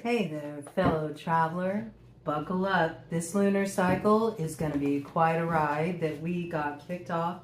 Hey there, fellow traveler. Buckle up. This lunar cycle is going to be quite a ride that we got kicked off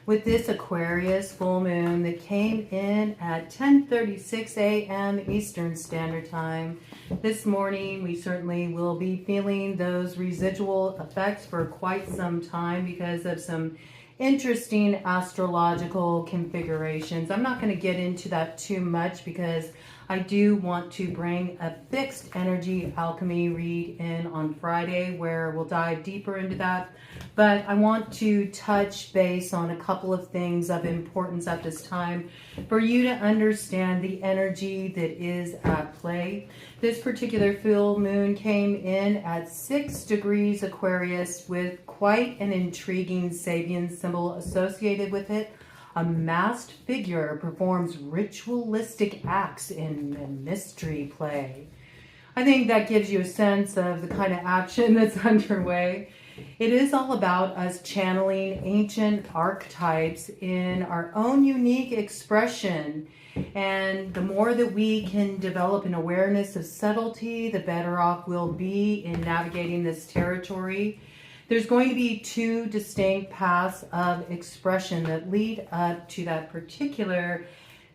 with this Aquarius full moon that came in at 10:36 a.m. Eastern Standard Time. This morning, we certainly will be feeling those residual effects for quite some time because of some interesting astrological configurations. I'm not going to get into that too much because I do want to bring a fixed energy alchemy read in on Friday where we'll dive deeper into that. But I want to touch base on a couple of things of importance at this time for you to understand the energy that is at play. This particular full moon came in at 6 degrees Aquarius with quite an intriguing Sabian symbol associated with it. A masked figure performs ritualistic acts in mystery play. I think that gives you a sense of the kind of action that's underway. It is all about us channeling ancient archetypes in our own unique expression. And the more that we can develop an awareness of subtlety, the better off we'll be in navigating this territory. There's going to be two distinct paths of expression that lead up to that particular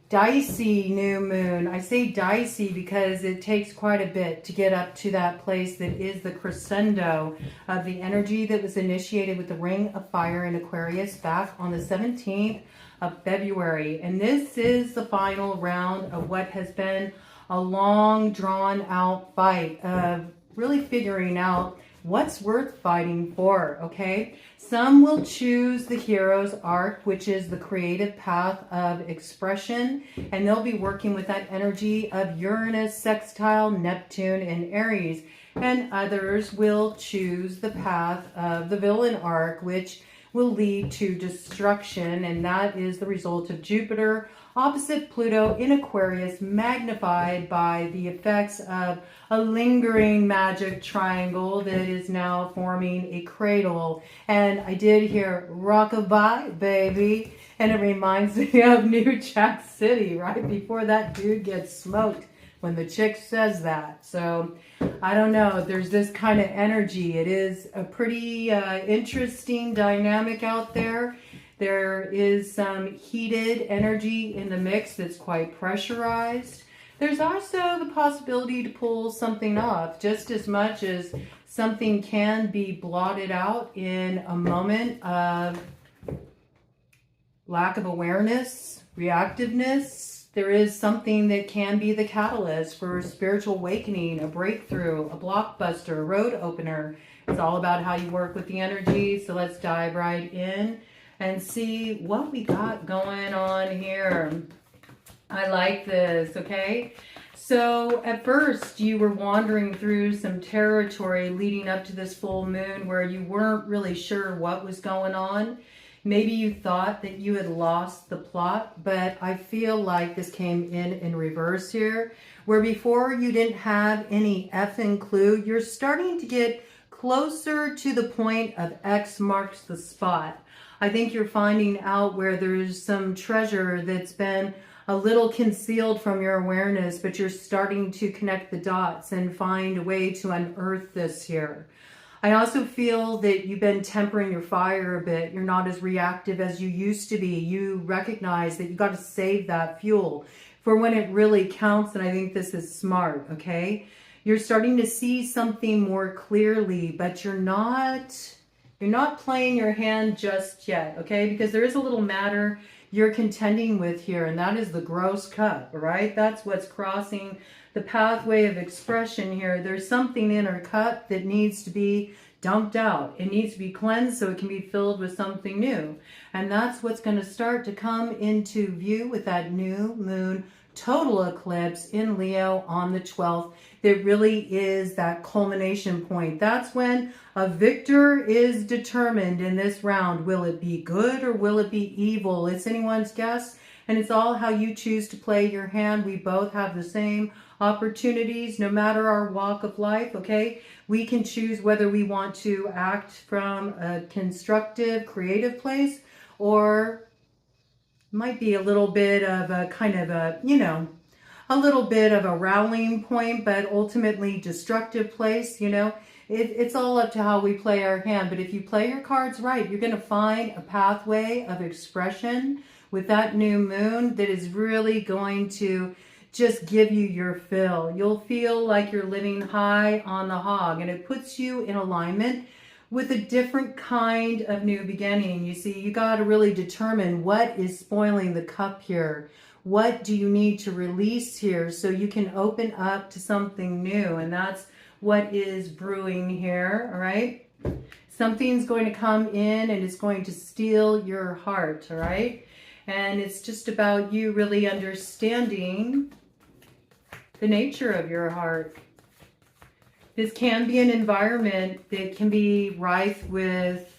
dicey new moon. I say dicey because it takes quite a bit to get up to that place that is the crescendo of the energy that was initiated with the Ring of Fire in Aquarius back on the 17th of February. And this is the final round of what has been a long drawn out fight of really figuring out what's worth fighting for, okay? Some will choose the hero's arc, which is the creative path of expression, and they'll be working with that energy of Uranus, sextile, Neptune, and Aries. And others will choose the path of the villain arc, which will lead to destruction, and that is the result of Jupiter opposite Pluto in Aquarius, magnified by the effects of a lingering magic triangle that is now forming a cradle. And I did hear rockabye, baby, and it reminds me of New Jack City, right before that dude gets smoked when the chick says that. So I don't know, there's this kind of energy. It is a pretty interesting dynamic out there. There is some heated energy in the mix that's quite pressurized. There's also the possibility to pull something off, just as much as something can be blotted out in a moment of lack of awareness, reactiveness. There is something that can be the catalyst for spiritual awakening, a breakthrough, a blockbuster, a road opener. It's all about how you work with the energy. So let's dive right in and see what we got going on here. I like this, okay? So at first you were wandering through some territory leading up to this full moon where you weren't really sure what was going on. Maybe you thought that you had lost the plot, but I feel like this came in reverse here, where before you didn't have any effing clue, you're starting to get closer to the point of X marks the spot. I think you're finding out where there's some treasure that's been a little concealed from your awareness, but you're starting to connect the dots and find a way to unearth this here. I also feel that you've been tempering your fire a bit. You're not as reactive as you used to be. You recognize that you got to save that fuel for when it really counts, and I think this is smart, okay? You're starting to see something more clearly, but you're not playing your hand just yet, okay? Because there is a little matter you're contending with here, and that is the gross cup, right? That's what's crossing the pathway of expression here. There's something in our cup that needs to be dumped out. It needs to be cleansed so it can be filled with something new. And that's what's going to start to come into view with that new moon total eclipse in Leo on the 12th. That really is that culmination point. That's when a victor is determined in this round. Will it be good or will it be evil? It's anyone's guess, and it's all how you choose to play your hand. We both have the same opportunities, no matter our walk of life, okay? We can choose whether we want to act from a constructive, creative place, or might be a little bit of a kind of a, a little bit of a rallying point, but ultimately destructive place, you know. It's all up to how we play our hand, but if you play your cards right, you're going to find a pathway of expression with that new moon that is really going to just give you your fill. You'll feel like you're living high on the hog, and it puts you in alignment with a different kind of new beginning. You see, you got to really determine what is spoiling the cup here. What do you need to release here so you can open up to something new? And that's what is brewing here, all right? Something's going to come in and it's going to steal your heart, all right? And it's just about you really understanding the nature of your heart. This can be an environment that can be rife with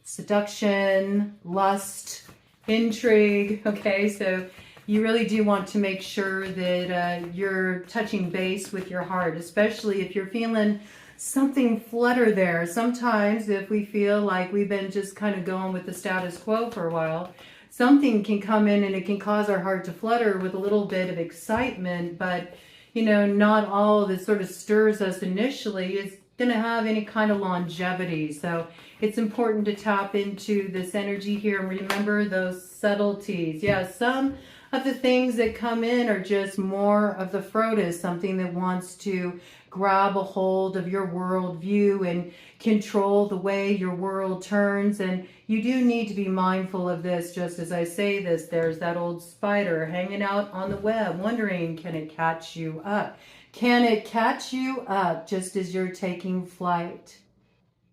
seduction, lust, intrigue, okay? So you really do want to make sure that you're touching base with your heart, especially if you're feeling something flutter there. Sometimes if we feel like we've been just kind of going with the status quo for a while, something can come in and it can cause our heart to flutter with a little bit of excitement, but you know, not all that sort of stirs us initially is going to have any kind of longevity. So it's important to tap into this energy here and remember those subtleties. Yeah, some of the things that come in are just more of the Frotus, something that wants to grab a hold of your worldview and control the way your world turns. And you do need to be mindful of this. Just as I say this, there's that old spider hanging out on the web, wondering, can it catch you up? Can it catch you up just as you're taking flight?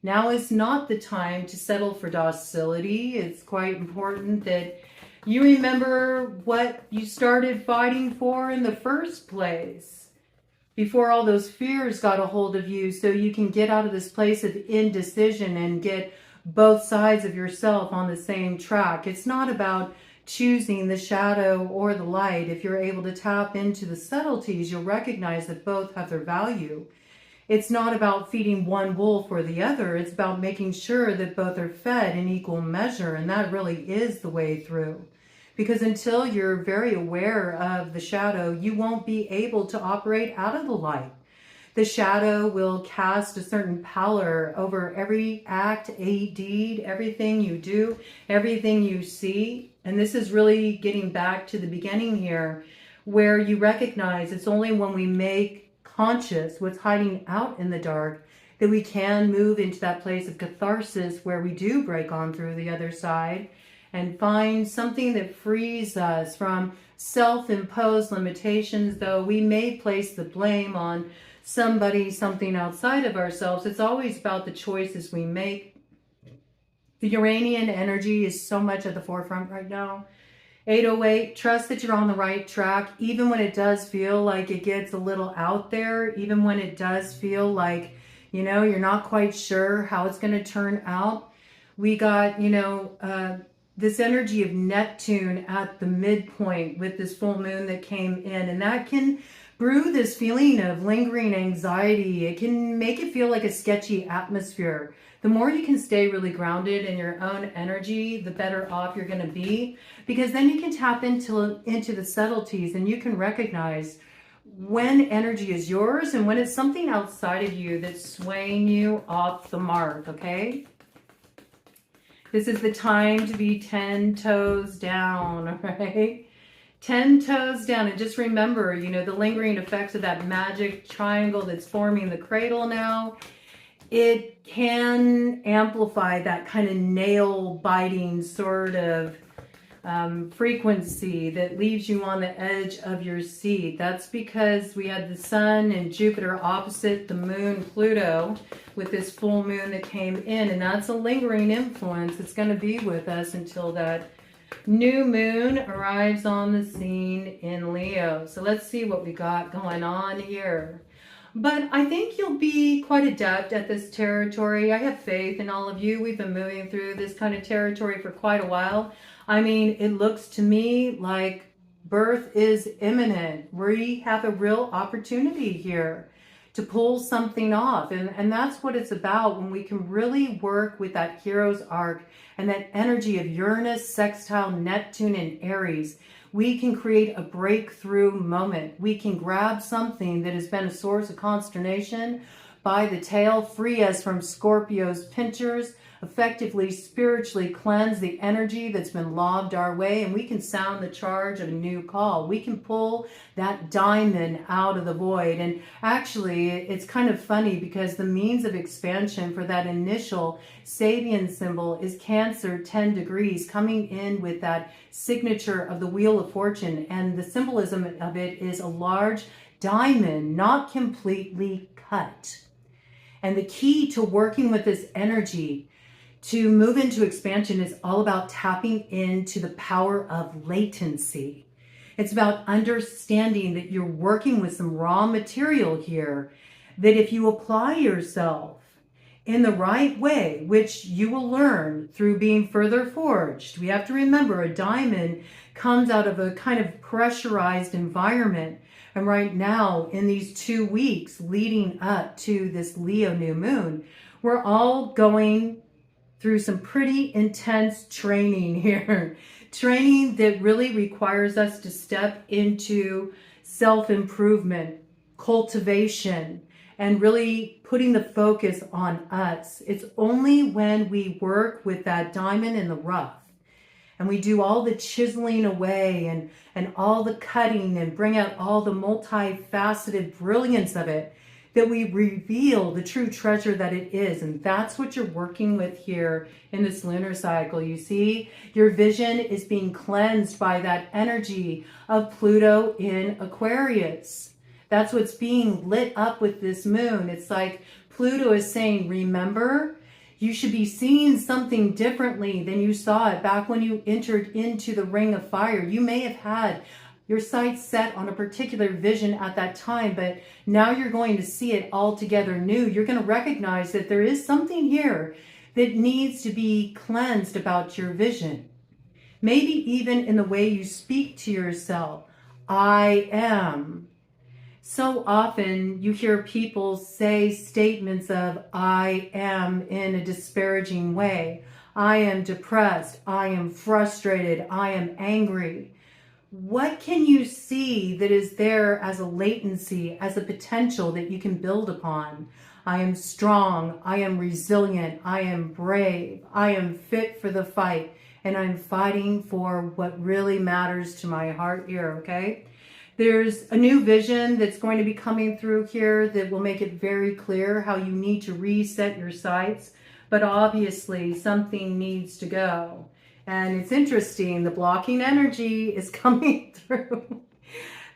Now is not the time to settle for docility. It's quite important that you remember what you started fighting for in the first place before all those fears got a hold of you, so you can get out of this place of indecision and get both sides of yourself on the same track. It's not about choosing the shadow or the light. If you're able to tap into the subtleties, you'll recognize that both have their value. It's not about feeding one wolf or the other. It's about making sure that both are fed in equal measure, and that really is the way through. Because until you're very aware of the shadow, you won't be able to operate out of the light. The shadow will cast a certain pallor over every act, a deed, everything you do, everything you see. And this is really getting back to the beginning here, where you recognize it's only when we make conscious what's hiding out in the dark that we can move into that place of catharsis where we do break on through the other side and find something that frees us from self-imposed limitations. Though we may place the blame on somebody, something outside of ourselves, it's always about the choices we make. The Uranian energy is so much at the forefront right now. 808, trust that you're on the right track, even when it does feel like it gets a little out there, even when it does feel like, you know, you're not quite sure how it's going to turn out. We got, you know, this energy of Neptune at the midpoint with this full moon that came in, and that can brew this feeling of lingering anxiety. It can make it feel like a sketchy atmosphere. The more you can stay really grounded in your own energy, the better off you're going to be, because then you can tap into the subtleties and you can recognize when energy is yours and when it's something outside of you that's swaying you off the mark, okay? This is the time to be 10 toes down, right? 10 toes down. And just remember, you know, the lingering effects of that magic triangle that's forming the cradle now. It can amplify that kind of nail-biting sort of frequency that leaves you on the edge of your seat. That's because we had the sun and Jupiter opposite the moon Pluto with this full moon that came in, and that's a lingering influence. It's going to be with us until that new moon arrives on the scene in Leo. So let's see what we got going on here. But I think you'll be quite adept at this territory. I have faith in all of you. We've been moving through this kind of territory for quite a while. I mean, it looks to me like birth is imminent. We have a real opportunity here to pull something off. And that's what it's about when we can really work with that hero's arc and that energy of Uranus, sextile, Neptune, and Aries. We can create a breakthrough moment. We can grab something that has been a source of consternation by the tail, free us from Scorpio's pinchers, effectively spiritually cleanse the energy that's been lobbed our way, and we can sound the charge of a new call. We can pull that diamond out of the void. And actually, it's kind of funny because the means of expansion for that initial Sabian symbol is Cancer 10 degrees, coming in with that signature of the Wheel of Fortune. And the symbolism of it is a large diamond, not completely cut. And the key to working with this energy to move into expansion is all about tapping into the power of latency. It's about understanding that you're working with some raw material here, that if you apply yourself in the right way, which you will learn through being further forged. We have to remember a diamond comes out of a kind of pressurized environment. And right now, in these 2 weeks leading up to this Leo new moon, we're all going through some pretty intense training here. Training that really requires us to step into self-improvement, cultivation, and really putting the focus on us. It's only when we work with that diamond in the rough and we do all the chiseling away and all the cutting and bring out all the multifaceted brilliance of it, that we reveal the true treasure that it is. And that's what you're working with here in this lunar cycle. You see, your vision is being cleansed by that energy of Pluto in Aquarius. That's what's being lit up with this moon. It's like Pluto is saying, remember, you should be seeing something differently than you saw it back when you entered into the ring of fire. You may have had your sights set on a particular vision at that time, but now you're going to see it altogether new. You're going to recognize that there is something here that needs to be cleansed about your vision. Maybe even in the way you speak to yourself. I am. So often you hear people say statements of I am in a disparaging way. I am depressed. I am frustrated. I am angry. What can you see that is there as a latency, as a potential that you can build upon? I am strong. I am resilient. I am brave. I am fit for the fight. And I'm fighting for what really matters to my heart here, okay? There's a new vision that's going to be coming through here that will make it very clear how you need to reset your sights. But obviously, something needs to go. And it's interesting, the blocking energy is coming through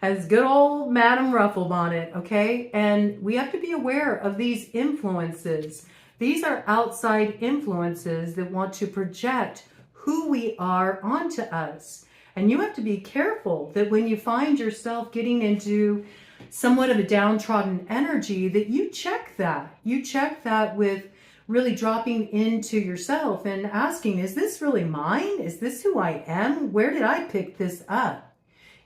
as good old Madam Rufflebonnet, okay? And we have to be aware of these influences. These are outside influences that want to project who we are onto us. And you have to be careful that when you find yourself getting into somewhat of a downtrodden energy, that you check that. You check that with really dropping into yourself and asking, is this really mine? Is this who I am? Where did I pick this up?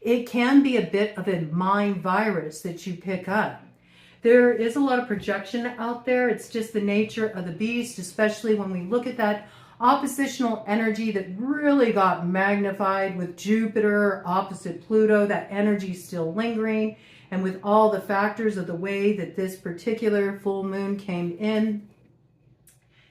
It can be a bit of a mind virus that you pick up. There is a lot of projection out there. It's just the nature of the beast, especially when we look at that oppositional energy that really got magnified with Jupiter opposite Pluto, that energy still lingering, and with all the factors of the way that this particular full moon came in.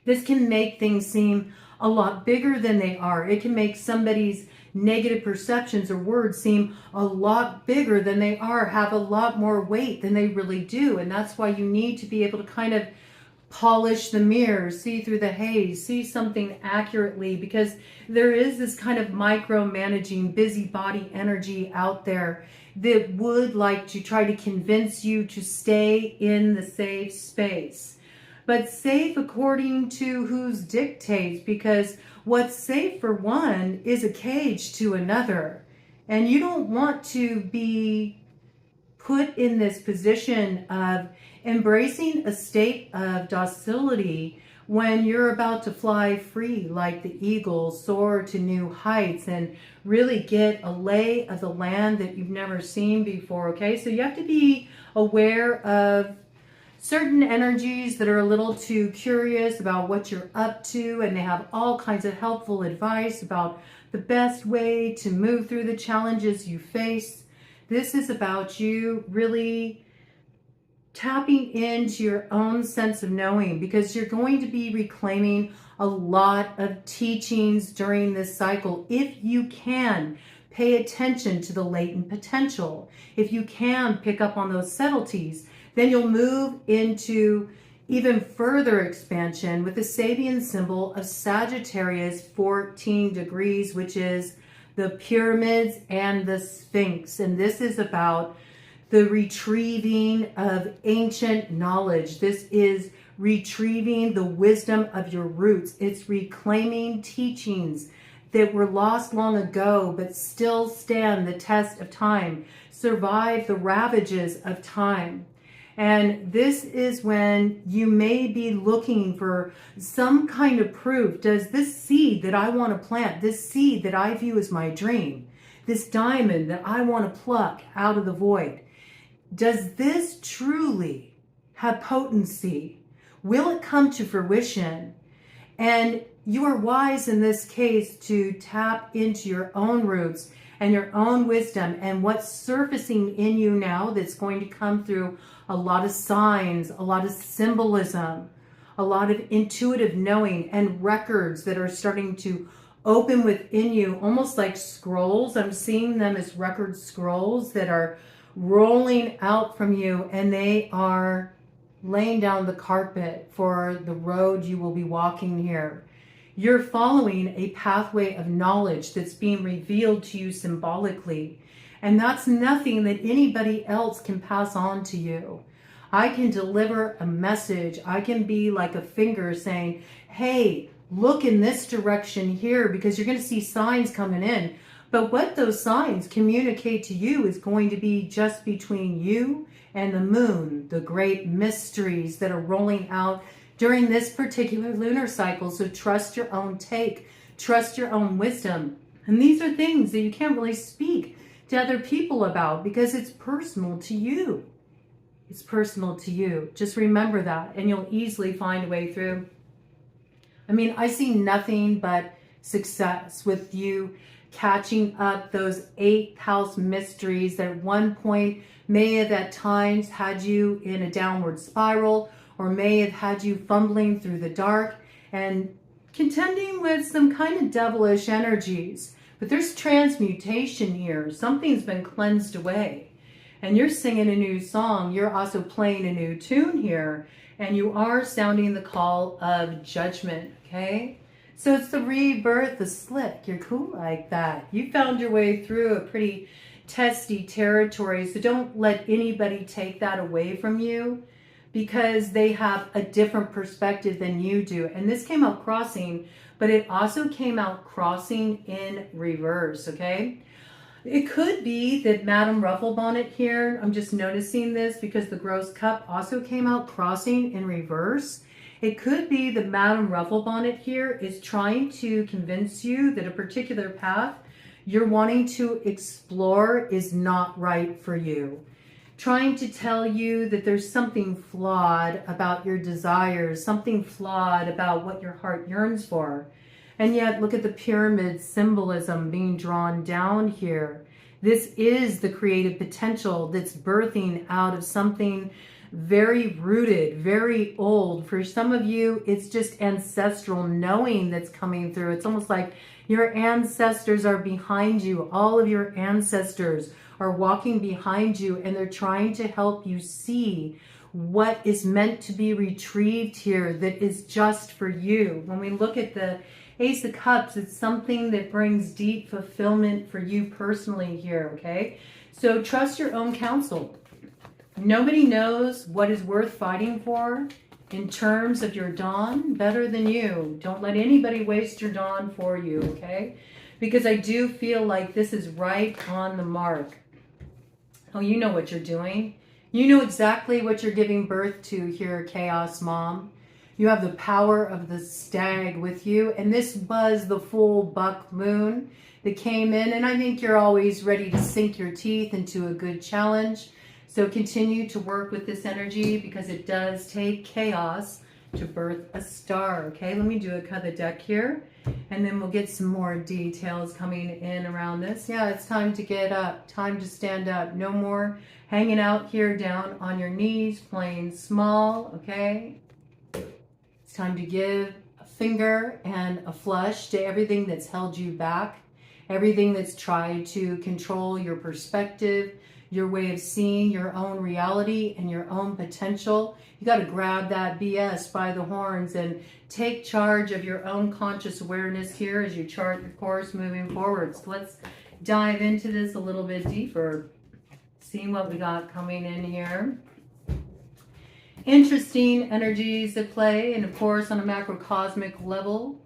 This can make things seem a lot bigger than they are. It can make somebody's negative perceptions or words seem a lot bigger than they are, have a lot more weight than they really do. And that's why you need to be able to kind of polish the mirror, see through the haze, see something accurately, because there is this kind of micromanaging busybody energy out there that would like to try to convince you to stay in the safe space. But safe according to whose dictates, because what's safe for one is a cage to another. And you don't want to be put in this position of embracing a state of docility when you're about to fly free like the eagle, soar to new heights and really get a lay of the land that you've never seen before, okay? So you have to be aware of certain energies that are a little too curious about what you're up to, and they have all kinds of helpful advice about the best way to move through the challenges you face. This is about you really tapping into your own sense of knowing, because you're going to be reclaiming a lot of teachings during this cycle. If you can pay attention to the latent potential, if you can pick up on those subtleties, then you'll move into even further expansion with the Sabian symbol of Sagittarius 14 degrees, which is the pyramids and the Sphinx. And this is about the retrieving of ancient knowledge. This is retrieving the wisdom of your roots. It's reclaiming teachings that were lost long ago, but still stand the test of time, survive the ravages of time. And this is when you may be looking for some kind of proof. Does this seed that I want to plant, this seed that I view as my dream, this diamond that I want to pluck out of the void, does this truly have potency? Will it come to fruition? And you are wise in this case to tap into your own roots and your own wisdom and what's surfacing in you now that's going to come through a lot of signs, a lot of symbolism, a lot of intuitive knowing, and records that are starting to open within you, almost like scrolls. I'm seeing them as record scrolls that are rolling out from you, and they are laying down the carpet for the road you will be walking here. You're following a pathway of knowledge that's being revealed to you symbolically. And that's nothing that anybody else can pass on to you. I can deliver a message. I can be like a finger saying, hey, look in this direction here, because you're going to see signs coming in. But what those signs communicate to you is going to be just between you and the moon, the great mysteries that are rolling out during this particular lunar cycle. So trust your own take, trust your own wisdom. And these are things that you can't really speak to other people about because it's personal to you. It's personal to you. Just remember that, and you'll easily find a way through. I mean, I see nothing but success with you catching up those 8th house mysteries that at one point may have at times had you in a downward spiral, or may have had you fumbling through the dark and contending with some kind of devilish energies. But there's transmutation here. Something's been cleansed away. And you're singing a new song. You're also playing a new tune here. And you are sounding the call of judgment, okay? So it's the rebirth, the slick. You're cool like that. You found your way through a pretty testy territory. So don't let anybody take that away from you, because they have a different perspective than you do. And this came out crossing, but it also came out crossing in reverse, okay? It could be that Madame Rufflebonnet here, I'm just noticing this because the Gross Cup also came out crossing in reverse. It could be that Madame Rufflebonnet here is trying to convince you that a particular path you're wanting to explore is not right for you. Trying to tell you that there's something flawed about your desires, something flawed about what your heart yearns for. And yet, look at the pyramid symbolism being drawn down here. This is the creative potential that's birthing out of something very rooted, very old. For some of you, it's just ancestral knowing that's coming through. It's almost like your ancestors are behind you. All of your ancestors are walking behind you, and they're trying to help you see what is meant to be retrieved here that is just for you. When we look at the Ace of Cups, it's something that brings deep fulfillment for you personally here, okay? So trust your own counsel. Nobody knows what is worth fighting for in terms of your dawn better than you. Don't let anybody waste your dawn for you, okay? Because I do feel like this is right on the mark. Oh, you know what you're doing. You know exactly what you're giving birth to here, Chaos Mom. You have the power of the stag with you. And this was the full buck moon that came in. And I think you're always ready to sink your teeth into a good challenge. So continue to work with this energy, because it does take chaos to birth a star. Okay, let me do a cut of the deck here, and then we'll get some more details coming in around this. Yeah, it's time to get up, time to stand up. No more hanging out here down on your knees, playing small, okay? It's time to give a finger and a flush to everything that's held you back, everything that's tried to control your perspective, your way of seeing your own reality and your own potential. You got to grab that BS by the horns and take charge of your own conscious awareness here as you chart your course moving forward. So let's dive into this a little bit deeper. See what we got coming in here. Interesting energies at play, and of course on a macrocosmic level,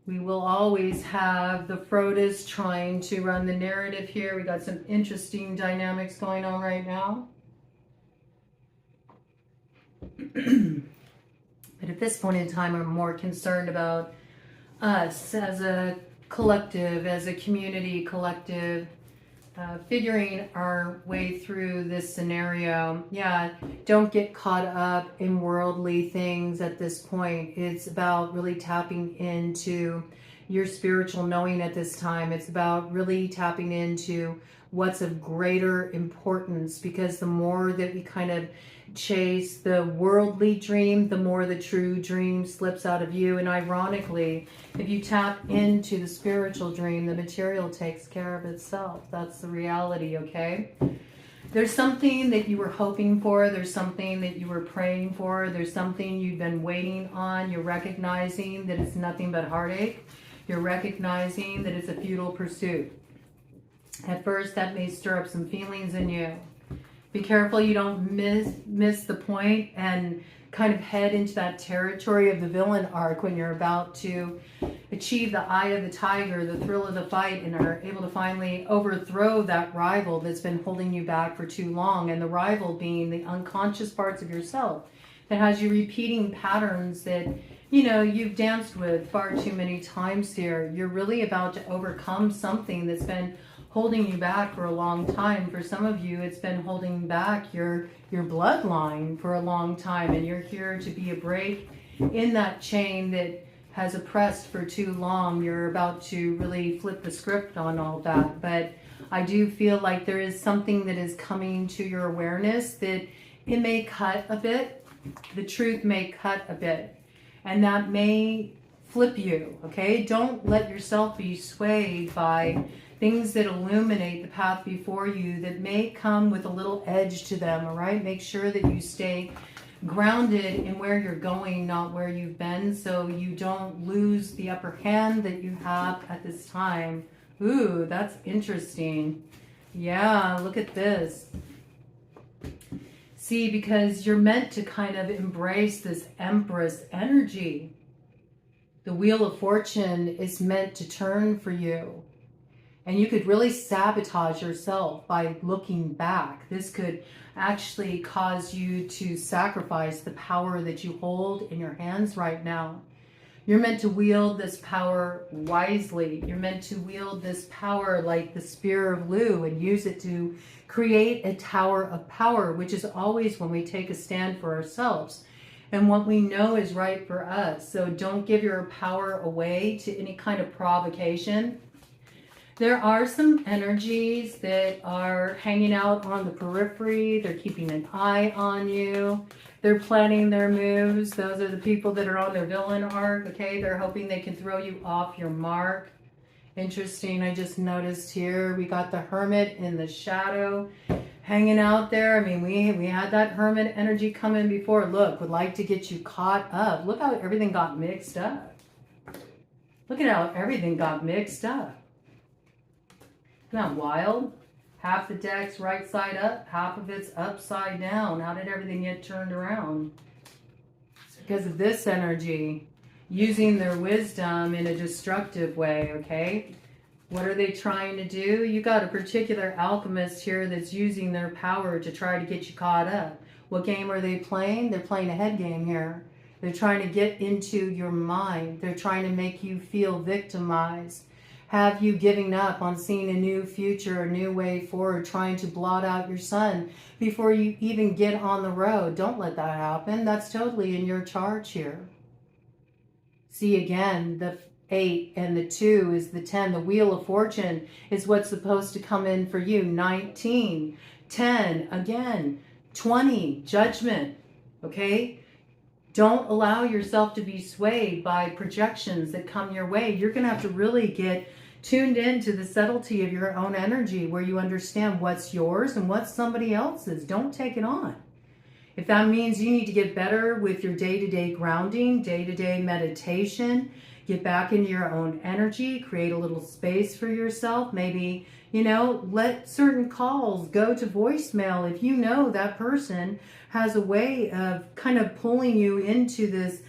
we will always have the Frodas trying to run the narrative here. We got some interesting dynamics going on right now. But at this point in time, I'm more concerned about us as a collective, as a community collective, figuring our way through this scenario. Yeah, don't get caught up in worldly things at this point. It's about really tapping into your spiritual knowing at this time. It's about really tapping into what's of greater importance, because the more that we kind of chase the worldly dream, the more the true dream slips out of you. And ironically, if you tap into the spiritual dream, the material takes care of itself. That's the reality, okay? There's something that you were hoping for. There's something that you were praying for. There's something you've been waiting on. You're recognizing that it's nothing but heartache. You're recognizing that it's a futile pursuit. At first, that may stir up some feelings in you. Be careful you don't miss the point and kind of head into that territory of the villain arc when you're about to achieve the eye of the tiger, the thrill of the fight, and are able to finally overthrow that rival that's been holding you back for too long. And the rival being the unconscious parts of yourself that has you repeating patterns that, you know, you've danced with far too many times here. You're really about to overcome something that's been holding you back for a long time. For some of you, it's been holding back your bloodline for a long time, and you're here to be a break in that chain that has oppressed for too long. You're about to really flip the script on all that. But I do feel like there is something that is coming to your awareness that it may cut a bit. The truth may cut a bit, and that may flip you, okay? Don't let yourself be swayed by things that illuminate the path before you that may come with a little edge to them, all right? Make sure that you stay grounded in where you're going, not where you've been, so you don't lose the upper hand that you have at this time. Ooh, that's interesting. Yeah, look at this. See, because you're meant to kind of embrace this Empress energy. The Wheel of Fortune is meant to turn for you. And you could really sabotage yourself by looking back. This could actually cause you to sacrifice the power that you hold in your hands right now. You're meant to wield this power wisely. You're meant to wield this power like the Spear of Lu and use it to create a tower of power, which is always when we take a stand for ourselves and what we know is right for us. So don't give your power away to any kind of provocation. There are some energies that are hanging out on the periphery. They're keeping an eye on you. They're planning their moves. Those are the people that are on their villain arc, okay? They're hoping they can throw you off your mark. Interesting, I just noticed here, we got the Hermit in the shadow hanging out there. I mean, we had that Hermit energy come in before. Look, would like to get you caught up. Look how everything got mixed up. Look at how everything got mixed up. Isn't that wild? Half the deck's right side up, half of it's upside down. How did everything get turned around? It's because of this energy, using their wisdom in a destructive way, okay? What are they trying to do? You got a particular alchemist here that's using their power to try to get you caught up. What game are they playing? They're playing a head game here. They're trying to get into your mind. They're trying to make you feel victimized. have you giving up on seeing a new future, a new way forward, trying to blot out your sun before you even get on the road. Don't let that happen. That's totally in your charge here. See, again, the 8 and the 2 is the 10. The Wheel of Fortune is what's supposed to come in for you. 19, 10, again, 20, Judgment, okay? Don't allow yourself to be swayed by projections that come your way. You're going to have to really get tuned into the subtlety of your own energy, where you understand what's yours and what's somebody else's. Don't take it on. If that means you need to get better with your day-to-day grounding, day-to-day meditation, get back into your own energy, create a little space for yourself, maybe, you know, let certain calls go to voicemail. If you know that person has a way of kind of pulling you into this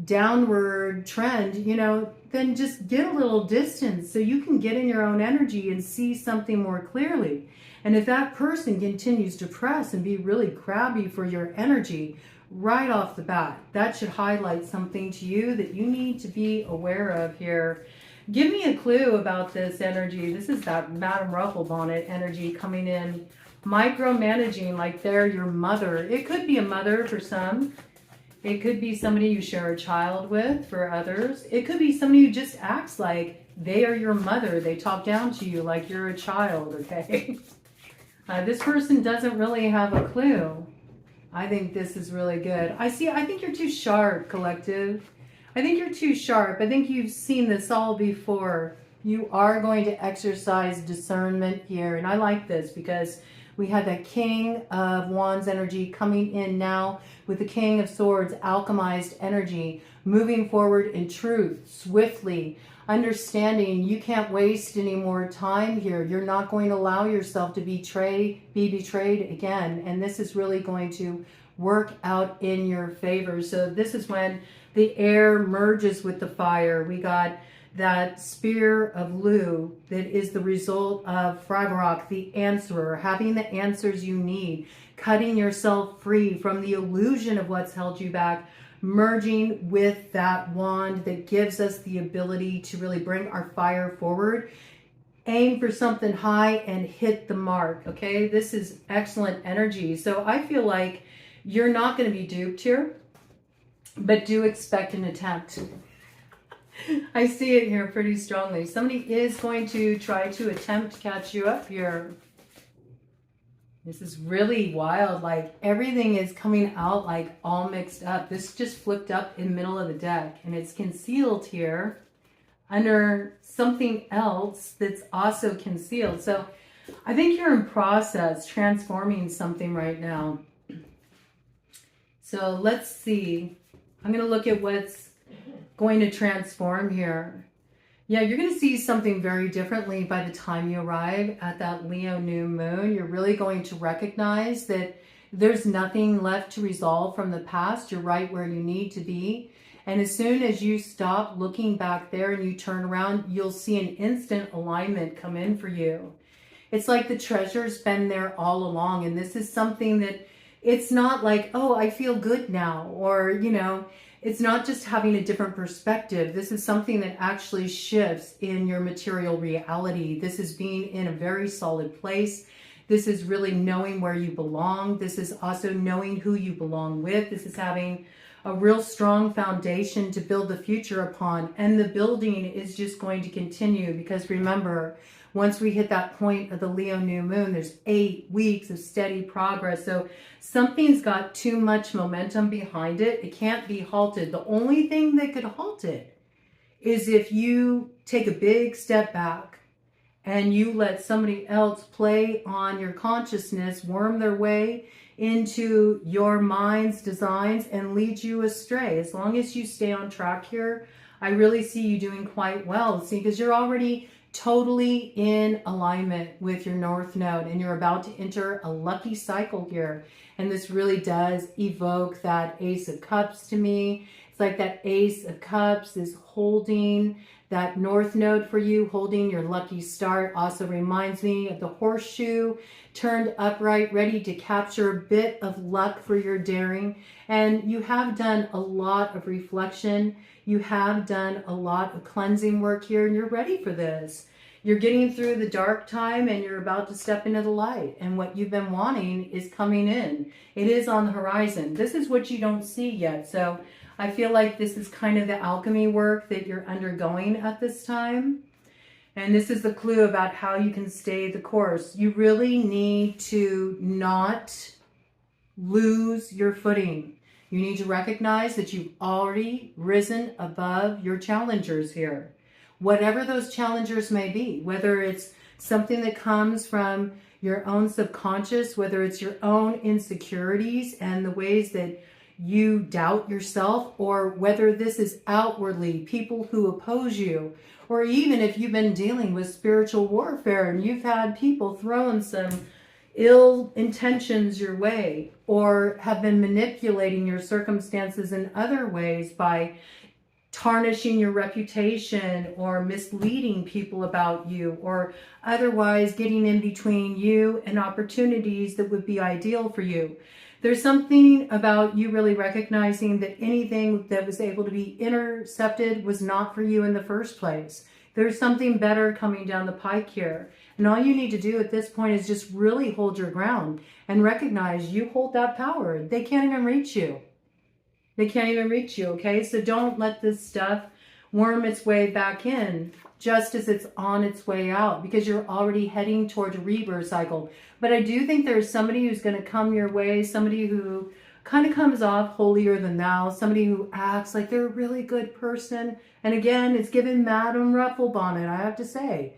downward trend, you know, then just get a little distance so you can get in your own energy and see something more clearly. And if that person continues to press and be really crabby for your energy right off the bat, that should highlight something to you that you need to be aware of here. Give me a clue about this energy. This is that Madame Rufflebonnet energy coming in. Micromanaging, like they're your mother. It could be a mother for some. It could be somebody you share a child with for others. It could be somebody who just acts like they are your mother. They talk down to you like you're a child, okay? This person doesn't really have a clue. I think this is really good. I think you're too sharp, collective. I think you're too sharp. I think you've seen this all before. You are going to exercise discernment here. And I like this because we had that King of Wands energy coming in now with the King of Swords, alchemized energy, moving forward in truth, swiftly, understanding you can't waste any more time here. You're not going to allow yourself to be betrayed again. And this is really going to work out in your favor. So this is when the air merges with the fire. We got that Spear of Lu that is the result of Fragarok, the answerer, having the answers you need, cutting yourself free from the illusion of what's held you back, merging with that wand that gives us the ability to really bring our fire forward, aim for something high and hit the mark, okay? This is excellent energy. So I feel like you're not going to be duped here, but do expect an attempt. I see it here pretty strongly. Somebody is going to try to attempt to catch you up here. This is really wild. Like everything is coming out like all mixed up. This just flipped up in the middle of the deck and it's concealed here under something else that's also concealed. So I think you're in process transforming something right now. So let's see. I'm going to look at what's going to transform here. Yeah, you're going to see something very differently by the time you arrive at that Leo new moon. You're really going to recognize that there's nothing left to resolve from the past. You're right where you need to be. And as soon as you stop looking back there and you turn around, you'll see an instant alignment come in for you. It's like the treasure's been there all along. And this is something that it's not like, oh, I feel good now, or, you know, it's not just having a different perspective. This is something that actually shifts in your material reality. This is being in a very solid place. This is really knowing where you belong. This is also knowing who you belong with. This is having a real strong foundation to build the future upon. And the building is just going to continue because remember, once we hit that point of the Leo new moon, there's 8 weeks of steady progress. So something's got too much momentum behind it. It can't be halted. The only thing that could halt it is if you take a big step back and you let somebody else play on your consciousness, worm their way into your mind's designs and lead you astray. As long as you stay on track here, I really see you doing quite well. See, because you're already totally in alignment with your North Node and you're about to enter a lucky cycle here. And this really does evoke that Ace of Cups to me. It's like that Ace of Cups is holding That north node for you holding your lucky star also reminds me of the horseshoe turned upright, ready to capture a bit of luck for your daring. And you have done a lot of reflection. You have done a lot of cleansing work here, and you're ready for this. You're getting through the dark time and you're about to step into the light. And what you've been wanting is coming in. It is on the horizon. This is what you don't see yet. So I feel like this is kind of the alchemy work that you're undergoing at this time. And this is the clue about how you can stay the course. You really need to not lose your footing. You need to recognize that you've already risen above your challengers here. Whatever those challengers may be, whether it's something that comes from your own subconscious, whether it's your own insecurities and the ways that you doubt yourself, or whether this is outwardly people who oppose you, or even if you've been dealing with spiritual warfare and you've had people throwing some ill intentions your way, or have been manipulating your circumstances in other ways by tarnishing your reputation or misleading people about you, or otherwise getting in between you and opportunities that would be ideal for you. There's something about you really recognizing that anything that was able to be intercepted was not for you in the first place. There's something better coming down the pike here. And all you need to do at this point is just really hold your ground and recognize you hold that power. They can't even reach you. They can't even reach you, okay? So don't let this stuff worm its way back in just as it's on its way out, because you're already heading toward a rebirth cycle. But I do think there's somebody who's going to come your way, somebody who kind of comes off holier than thou, somebody who acts like they're a really good person. And again, it's given Madame Rufflebonnet, I have to say.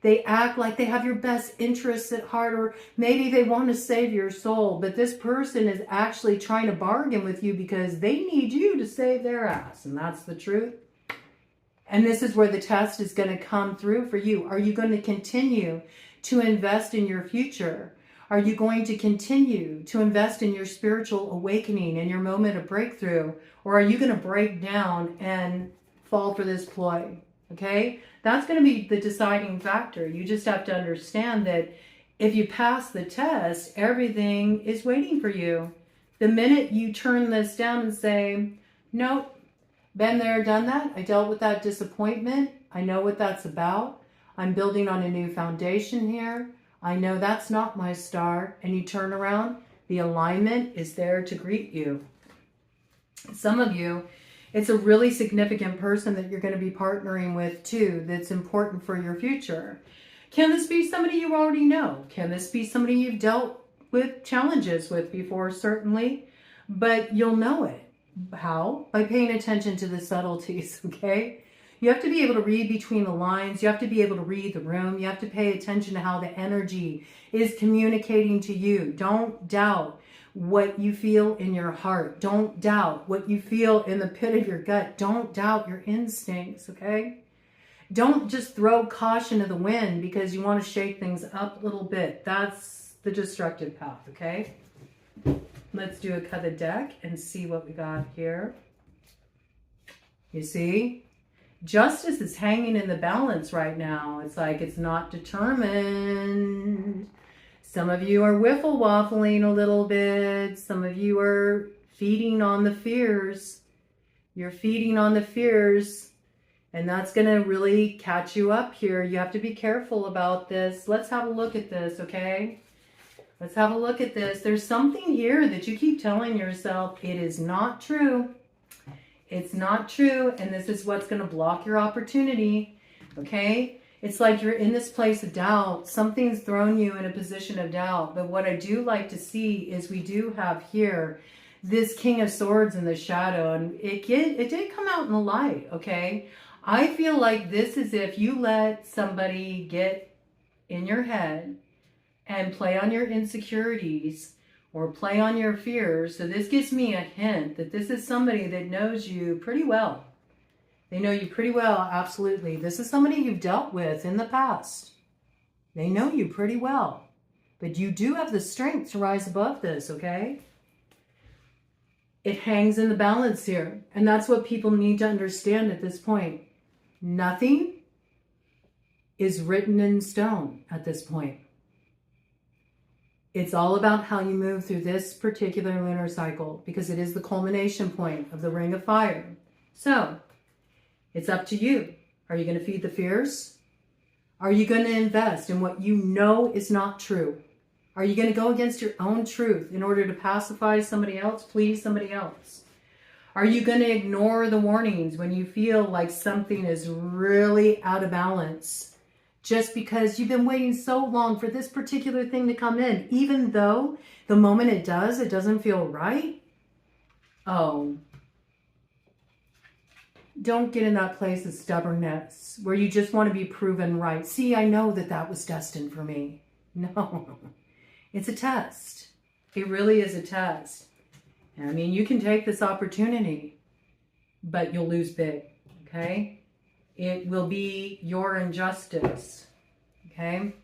They act like they have your best interests at heart, or maybe they want to save your soul. But this person is actually trying to bargain with you because they need you to save their ass. And that's the truth. And this is where the test is going to come through for you. Are you going to continue to invest in your future? Are you going to continue to invest in your spiritual awakening and your moment of breakthrough? Or are you going to break down and fall for this ploy? Okay? That's going to be the deciding factor. You just have to understand that if you pass the test, everything is waiting for you. The minute you turn this down and say, nope, been there, done that. I dealt with that disappointment. I know what that's about. I'm building on a new foundation here. I know that's not my star. And you turn around, the alignment is there to greet you. Some of you, it's a really significant person that you're going to be partnering with too, that's important for your future. Can this be somebody you already know? Can this be somebody you've dealt with challenges with before? Certainly, but you'll know it. How? By paying attention to the subtleties, okay? You have to be able to read between the lines. You have to be able to read the room. You have to pay attention to how the energy is communicating to you. Don't doubt what you feel in your heart. Don't doubt what you feel in the pit of your gut. Don't doubt your instincts, okay? Don't just throw caution to the wind because you want to shake things up a little bit. That's the destructive path, okay? Let's do a cut of the deck and see what we got here. You see? Justice is hanging in the balance right now. It's like it's not determined. Some of you are wiffle waffling a little bit. Some of you are feeding on the fears. You're feeding on the fears. And that's going to really catch you up here. You have to be careful about this. Let's have a look at this, okay? Let's have a look at this. There's something here that you keep telling yourself, it is not true. It's not true. And this is what's going to block your opportunity, okay? It's like you're in this place of doubt. Something's thrown you in a position of doubt. But what I do like to see is we do have here this King of Swords in the shadow. And it did come out in the light, okay? I feel like this is if you let somebody get in your head and play on your insecurities or play on your fears. So this gives me a hint that this is somebody that knows you pretty well. They know you pretty well, absolutely. This is somebody you've dealt with in the past. They know you pretty well. But you do have the strength to rise above this, okay? It hangs in the balance here. And that's what people need to understand at this point. Nothing is written in stone at this point. It's all about how you move through this particular lunar cycle, because it is the culmination point of the Ring of Fire. So, it's up to you. Are you going to feed the fears? Are you going to invest in what you know is not true? Are you going to go against your own truth in order to pacify somebody else, please somebody else? Are you going to ignore the warnings when you feel like something is really out of balance? Just because you've been waiting so long for this particular thing to come in, even though the moment it does, it doesn't feel right? Oh, don't get in that place of stubbornness where you just want to be proven right. See, I know that that was destined for me. No, it's a test. It really is a test. I mean, you can take this opportunity, but you'll lose big, okay? It will be your injustice, okay?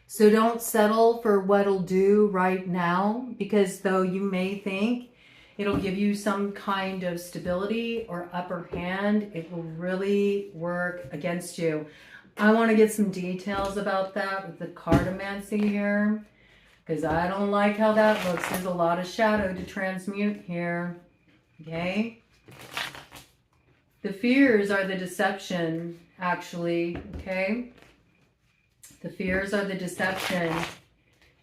So don't settle for what'll do right now, because though you may think it'll give you some kind of stability or upper hand, it will really work against you. I want to get some details about that with the CARTOMANCY here, because I don't like how that looks. There's a lot of shadow to transmute here, okay? The fears are the deception, actually, okay? The fears are the deception.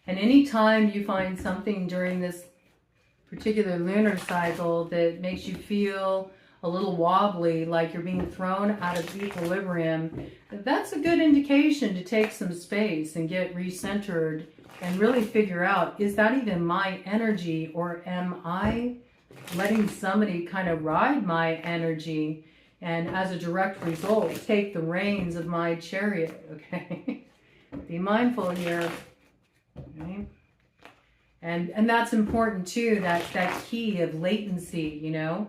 And anytime you find something during this particular lunar cycle that makes you feel a little wobbly, like you're being thrown out of equilibrium, that's a good indication to take some space and get recentered and really figure out, is that even my energy, or am I letting somebody kind of ride my energy and as a direct result take the reins of my chariot? Okay. Be mindful here. Okay. And that's important too, that key of latency, you know.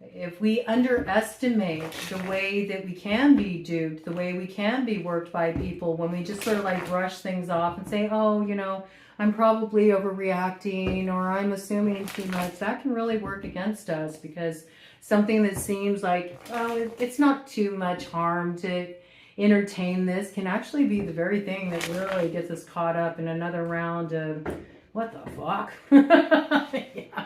If we underestimate the way that we can be duped, the way we can be worked by people, when we just sort of like brush things off and say, oh, you know, I'm probably overreacting, or I'm assuming too much, that can really work against us, because something that seems like, oh, it's not too much harm to entertain this can actually be the very thing that really gets us caught up in another round of, what the fuck? Yeah.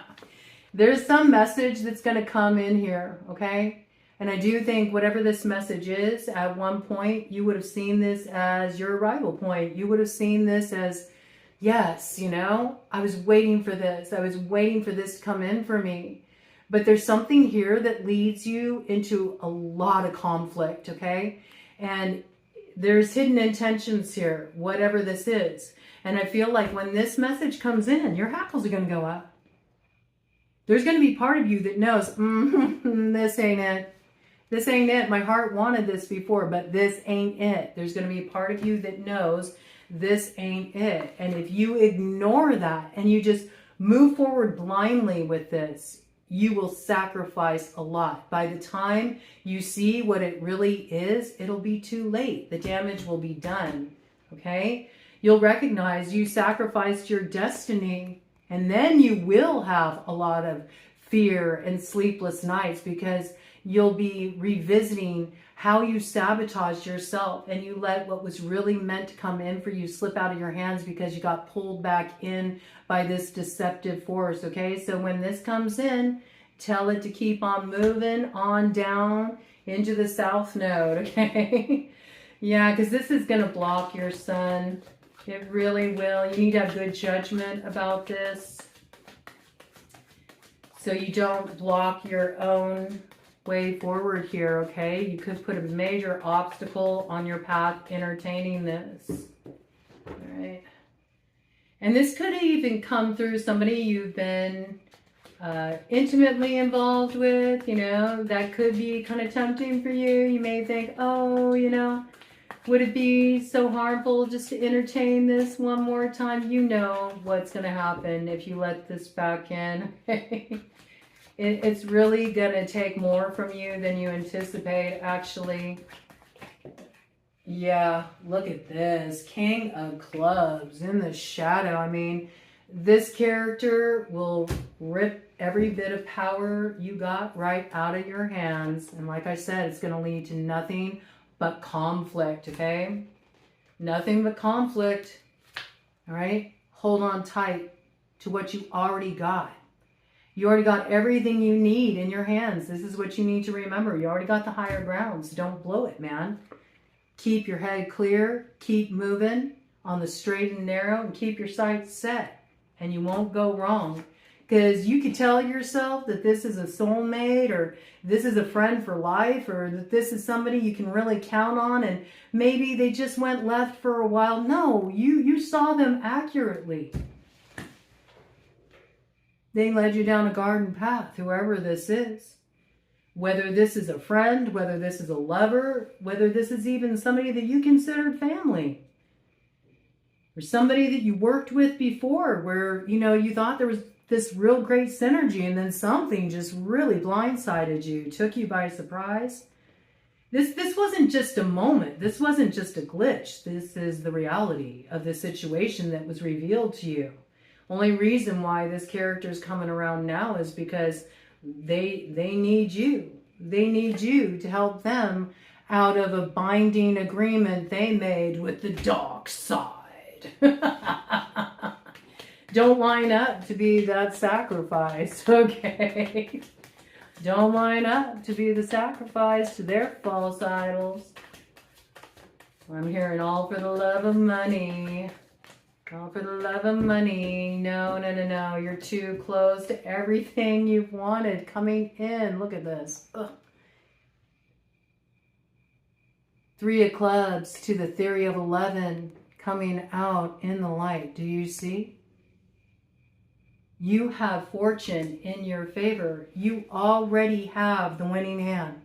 There's some message that's going to come in here, okay? And I do think whatever this message is, at one point, you would have seen this as your arrival point. You would have seen this as, yes, you know, I was waiting for this. I was waiting for this to come in for me. But there's something here that leads you into a lot of conflict, okay? And there's hidden intentions here, whatever this is. And I feel like when this message comes in, your hackles are going to go up. There's going to be part of you that knows, this ain't it. This ain't it. My heart wanted this before, but this ain't it. There's going to be a part of you that knows this ain't it. And if you ignore that and you just move forward blindly with this, you will sacrifice a lot. By the time you see what it really is, it'll be too late. The damage will be done, okay? You'll recognize you sacrificed your destiny, and then you will have a lot of fear and sleepless nights, because you'll be revisiting how you sabotaged yourself and you let what was really meant to come in for you slip out of your hands because you got pulled back in by this deceptive force, okay? So when this comes in, tell it to keep on moving on down into the south node, okay? Yeah, because this is going to block your sun. It really will. You need to have good judgment about this, so you don't block your own way forward here, okay? You could put a major obstacle on your path entertaining this. All right. And this could even come through somebody you've been intimately involved with, you know. That could be kind of tempting for you. You may think, oh, you know, would it be so harmful just to entertain this one more time? You know what's going to happen if you let this back in. It's really going to take more from you than you anticipate, actually. Yeah, look at this. King of Clubs in the shadow. I mean, this character will rip every bit of power you got right out of your hands. And like I said, it's going to lead to nothing but conflict, okay? Nothing but conflict, all right? Hold on tight to what you already got. You already got everything you need in your hands. This is what you need to remember. You already got the higher grounds. Don't blow it, man. Keep your head clear. Keep moving on the straight and narrow, and keep your sights set, and you won't go wrong. Because you could tell yourself that this is a soulmate, or this is a friend for life, or that this is somebody you can really count on, and maybe they just went left for a while. No, you saw them accurately. They led you down a garden path, whoever this is. Whether this is a friend, whether this is a lover, whether this is even somebody that you considered family. Or somebody that you worked with before where, you know, you thought there was this real great synergy, and then something just really blindsided you, took you by surprise. This wasn't just a moment. This wasn't just a glitch. This is the reality of the situation that was revealed to you. Only reason why this character is coming around now is because they need you. They need you to help them out of a binding agreement they made with the dark side. Don't line up to be that sacrifice, okay? Don't line up to be the sacrifice to their false idols. I'm hearing all for the love of money. All for the love of money. No, no, no, no. You're too close to everything you've wanted coming in. Look at this. Ugh. 3 of clubs to the theory of 11 coming out in the light. Do you see? You have fortune in your favor. You already have the winning hand.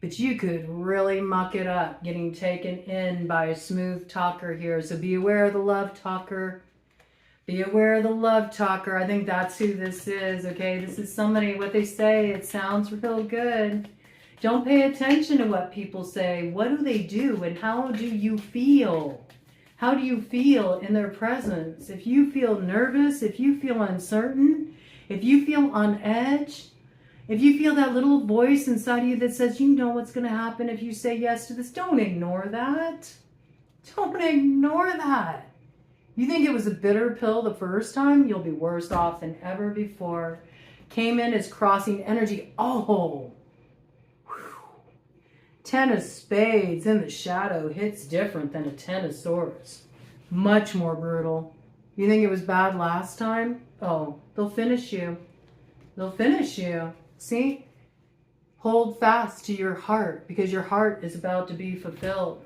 But you could really muck it up getting taken in by a smooth talker here. So be aware of the love talker. Be aware of the love talker. I think that's who this is, okay? This is somebody, what they say, it sounds real good. Don't pay attention to what people say. What do they do, and how do you feel? How do you feel in their presence? If you feel nervous, if you feel uncertain, if you feel on edge, if you feel that little voice inside of you that says, you know what's going to happen if you say yes to this, don't ignore that. Don't ignore that. You think it was a bitter pill the first time? You'll be worse off than ever before. Came in as crossing energy. Oh, whew. 10 of spades in the shadow hits different than a 10 of swords. Much more brutal. You think it was bad last time? Oh, they'll finish you. They'll finish you. See? Hold fast to your heart, because your heart is about to be fulfilled.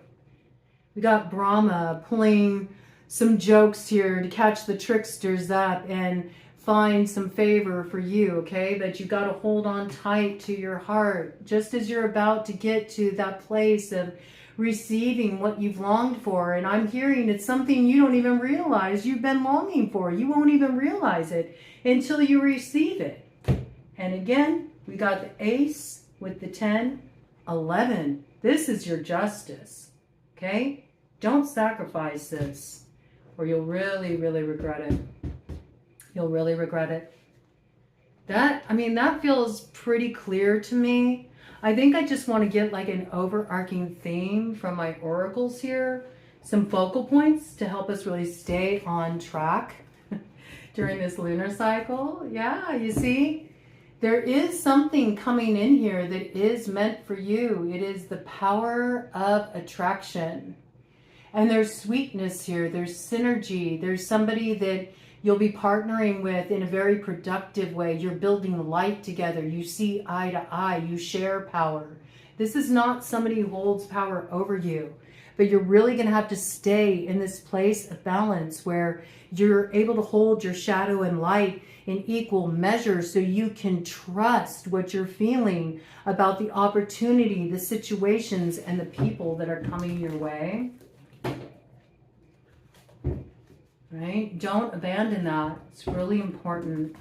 We got Brahma pulling some jokes here to catch the tricksters up and find some favor for you, okay? But you got to hold on tight to your heart, just as you're about to get to that place of receiving what you've longed for. And I'm hearing it's something you don't even realize you've been longing for. You won't even realize it until you receive it. And again, we got the ace with the 10, 11. This is your justice, okay? Don't sacrifice this, or you'll really, really regret it. You'll really regret it. That feels pretty clear to me. I think I just want to get like an overarching theme from my oracles here. Some focal points to help us really stay on track during this lunar cycle. Yeah, you see? There is something coming in here that is meant for you. It is the power of attraction. And there's sweetness here. There's synergy. There's somebody that you'll be partnering with in a very productive way. You're building light together. You see eye to eye. You share power. This is not somebody who holds power over you. But you're really going to have to stay in this place of balance where you're able to hold your shadow and light in equal measure, so you can trust what you're feeling about the opportunity, the situations, and the people that are coming your way. Right? Don't abandon that. It's really important.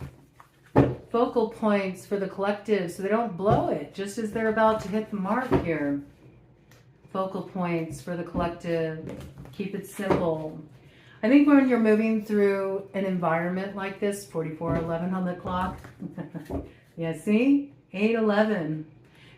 Focal points for the collective so they don't blow it just as they're about to hit the mark here. Focal points for the collective. Keep it simple. I think when you're moving through an environment like this, 4411 on the clock. Yeah, see? 811.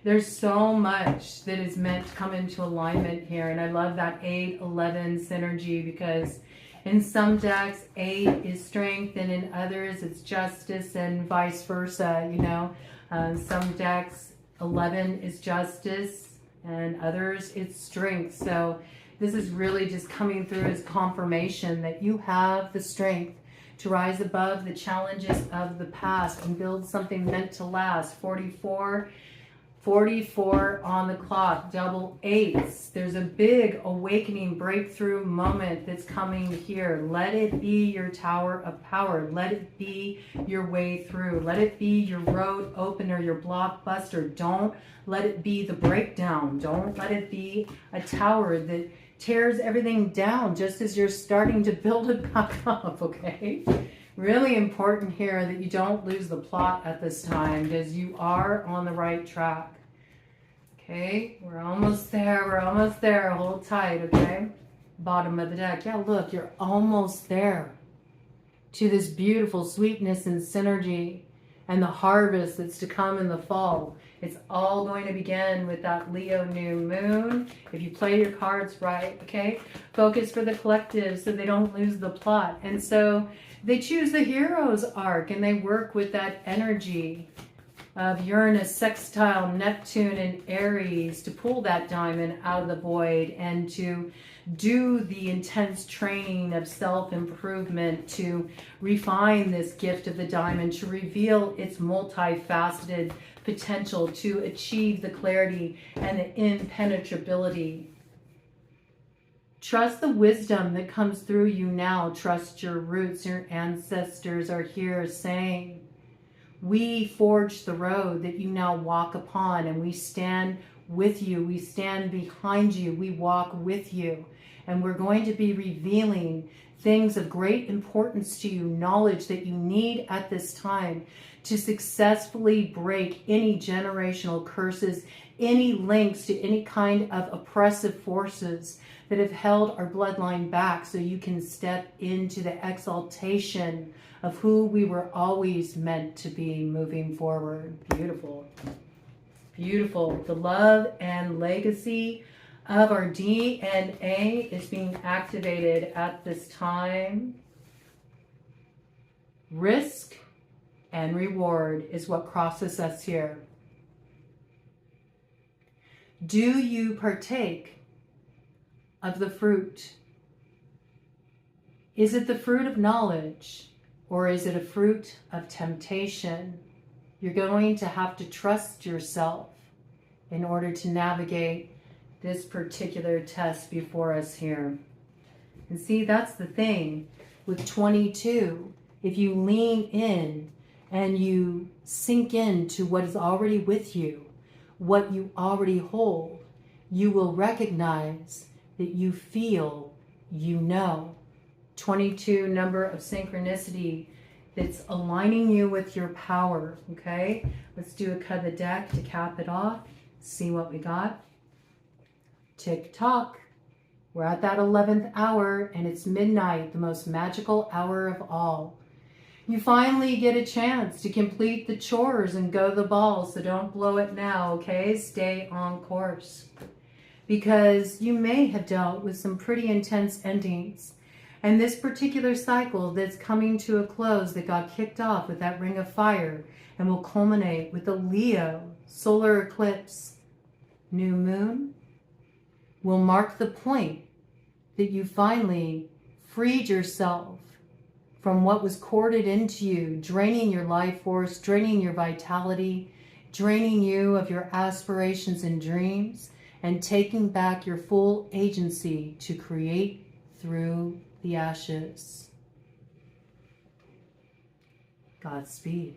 There's so much that is meant to come into alignment here. And I love that 811 synergy, because in some decks, 8 is strength, and in others, it's justice, and vice versa, you know. Some decks, 11 is justice, and others, it's strength. So this is really just coming through as confirmation that you have the strength to rise above the challenges of the past and build something meant to last. 44 on the clock, double 8s. There's a big awakening breakthrough moment that's coming here. Let it be your tower of power. Let it be your way through. Let it be your road opener, your blockbuster. Don't let it be the breakdown. Don't let it be a tower that tears everything down just as you're starting to build it back up, okay? Really important here that you don't lose the plot at this time, because you are on the right track. Okay, we're almost there, we're almost there. Hold tight, okay? Bottom of the deck. Yeah, look, you're almost there to this beautiful sweetness and synergy and the harvest that's to come in the fall. It's all going to begin with that Leo new moon. If you play your cards right, okay? Focus for the collective so they don't lose the plot. And so they choose the hero's arc, and they work with that energy of Uranus, sextile, Neptune, and Aries to pull that diamond out of the void and to do the intense training of self-improvement, to refine this gift of the diamond, to reveal its multifaceted potential, to achieve the clarity and the impenetrability. Trust the wisdom that comes through you now. Trust your roots. Your ancestors are here saying, we forged the road that you now walk upon, and we stand with you. We stand behind you. We walk with you. And we're going to be revealing things of great importance to you, knowledge that you need at this time to successfully break any generational curses, any links to any kind of oppressive forces that have held our bloodline back, so you can step into the exaltation of who we were always meant to be moving forward. Beautiful. Beautiful. The love and legacy of our DNA is being activated at this time. Risk and reward is what crosses us here. Do you partake of the fruit? Is it the fruit of knowledge, or is it a fruit of temptation? You're going to have to trust yourself in order to navigate this particular test before us here. And see, that's the thing with 22. If you lean in and you sink into what is already with you, what you already hold, you will recognize that you feel, you know. 22, number of synchronicity that's aligning you with your power, okay? Let's do a cut of the deck to cap it off. See what we got. Tick tock. We're at that 11th hour, and it's midnight, the most magical hour of all. You finally get a chance to complete the chores and go to the ball, so don't blow it now, okay? Stay on course. Because you may have dealt with some pretty intense endings. And this particular cycle that's coming to a close, that got kicked off with that ring of fire and will culminate with the Leo solar eclipse new moon, will mark the point that you finally freed yourself from what was corded into you, draining your life force, draining your vitality, draining you of your aspirations and dreams, and taking back your full agency to create through the ashes. Godspeed.